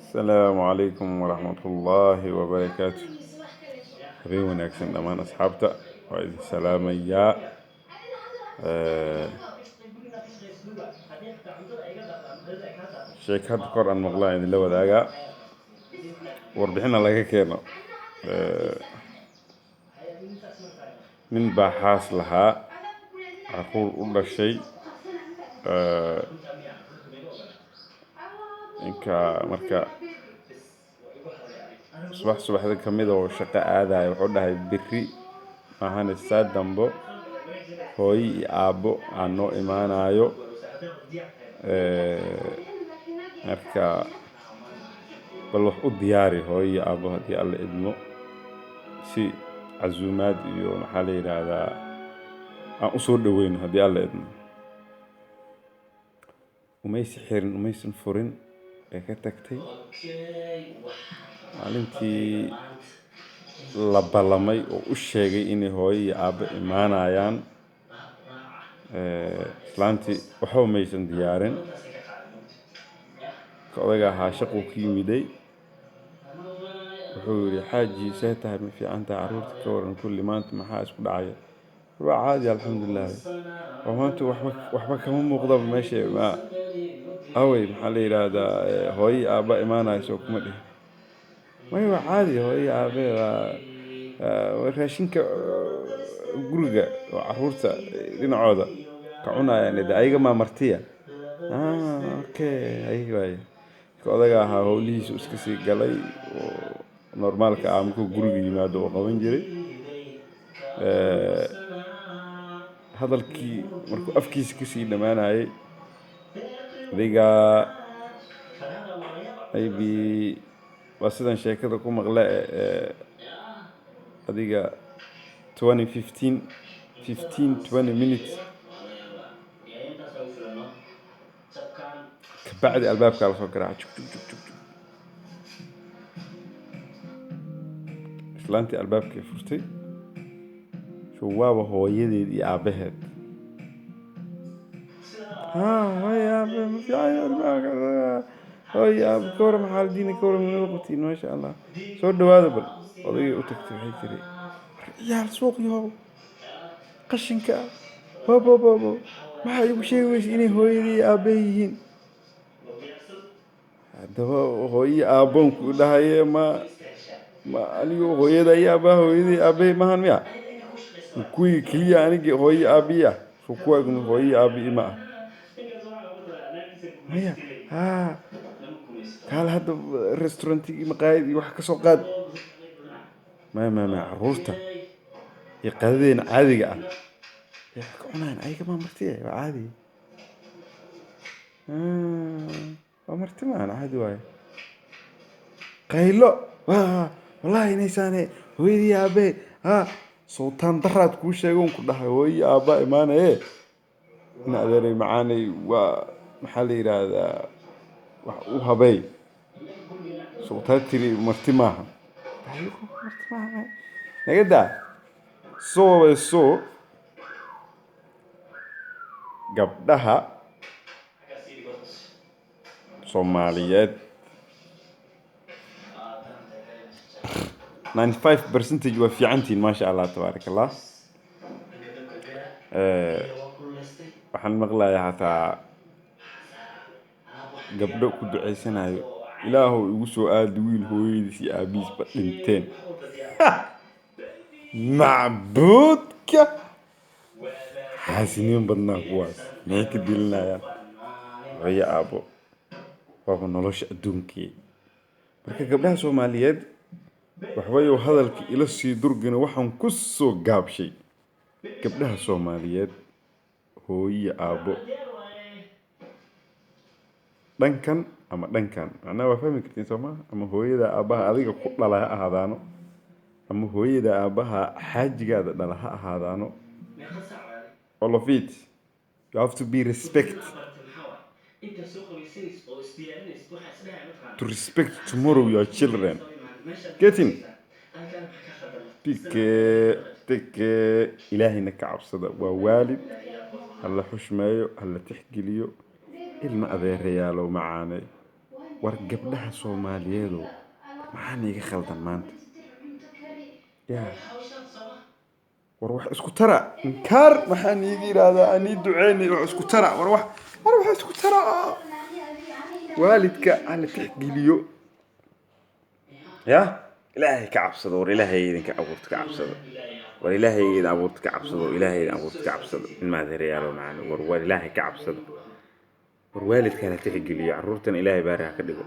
السلام عليكم ورحمة الله وبركاته. habeen wanaagsan dhammaan asxaabta waa idin salaamayaa. sheeko hadda kor aan maqlaan idinla wadaagaa warbixina laga keeno. nin baa xaas lahaa caruur u dhashay. ninka marka subaxda ka mid oo shaqo aadaya wuxuu dhahay biri maahan saa dambo hooyo iyo aabbo aan noo imaanayo. marka bal wax u diyaari hooyo iyo aabbo haddii alla idmo si casuumaad iyo maxaa la yidhaahdaa aan u soo dhaweyno haddii alla idmo. umaysan furin ee ka tagtay. maalintii la ballamay oo u sheegay inay hooyo iyo aabbo imaanayaan, islaantii waxba maysan diyaarin. ka odaga ahaa shaquu ka yimiday. wuxuu yidhi xaaji see tahay ma fiican tahay carruurta ka waran kulli maanta maxaa isku dhacaya? waa caadi alxamdulilah. waa maanta waxba kama muuqdaba meesha awey maxaa la yidhaahdaa hooyo iyo aabba imaanayso kuma dhihin. maya waa caadi hooyo iyo aabe waa raashinka guriga oo carruurta dhinacooda ka cunayaan ayaga maa martiya. okay ayaga waaye. ka odaga ahaa howlihiisu iska sii galay oo normaalka ah markuu guriga yimaado oo qaban jiray. hadalkii markuu afkiisa kasii dhammaanayay adiga maybe waa sidan sheekada ku maqle adiga 15-20 minutes kabacdi albaabkaa lasoo garaaca islaantii albaabkay furtay. waaba hooyadeed iyo aabbaheed. hooyo aabe ma fiican hooyo aabe ka waran maxaa la diina ka waran minada qabtiin maasha allah soo dhawaada. bal odagay u tagtay waxay tiri ciyaal suuqyahow qashinka bobo maxaa igu sheegi weysa inay hooyadii iyo aabbe yihiin? haddaba hooyo aabboonku dhahaye ma anigu hooyada iyo aabbaha hooyadii aabbe maahan miya? kuwii keliya anigi hooyo aabiyi ah so kuwaaguna hooyo aabiyi ma ah. maya kaala hadda restaurantigii maqaayad iyo wax ka soo qaad. maya carruurta iyo qadadeena caadiga ah ee wax ka cunaan ayaga maa martiya waa caadi. waa marti maahan caadi waaye. qaylo wallaahi inaysaane hooyadii aabe sultaan daraad kuu sheegoon ku dhahay hooyo aabba imaanaye in adeeray macaanay waa maxaa la yidhaahdaa wax u habey sultaan tiri marti maaha nagadaa soo gabdhaha Soomaaliyeed 95% waa fiicantiin maasha allah tabaarak allah. waxaan maqlayaa hataa gabdho ku duceysanayo ilaahow igu soo aadi wiil hooyadiis iyo aabihiisba dhinteen. macbuudka xaasiniin badnaa kuwaas maxay ka dilinayaan hooyo aabbo waaba nolosha adduunkii. marka gabdhaha Soomaaliyeed waxbayow hadalka ila sii durgana waxaan ku soo gaabshay gabdhaha Soomaaliyeed hooyo aabbo dhankan ama dhankan macnaha waa fahmi kartiin soomaa ama hooyada aabbaha adiga ku dhala ha ahaadaano ama hooyada aabbaha xaajigaada dhala ha ahaadaano. all of it you have to be respect to respect tomorrow your children. getting tike ilaahayna ka cabsada waa waalid hala xushmeeyo hala tixgeliyo ilma adeerayaalow macaanay war gabdhaha Soomaaliyeedu maxaan iga khaldan maanta yaa war wax isku tara inkaar maxaan iga yiraahdaa ani duceynay wax isku tara war wax isku tara waalidka aan la tixgeliyo ya ilaahay ka cabsado war ilaahay idinka abuurta ka cabsado war ilaahay idin abuurta ka cabsado ilaahay idin abuurta ka cabsado in ma dareero macna war ilaahay ka cabsado war waalidka la tixgeliyo carruurtan ilaahay baaraha ka dhigo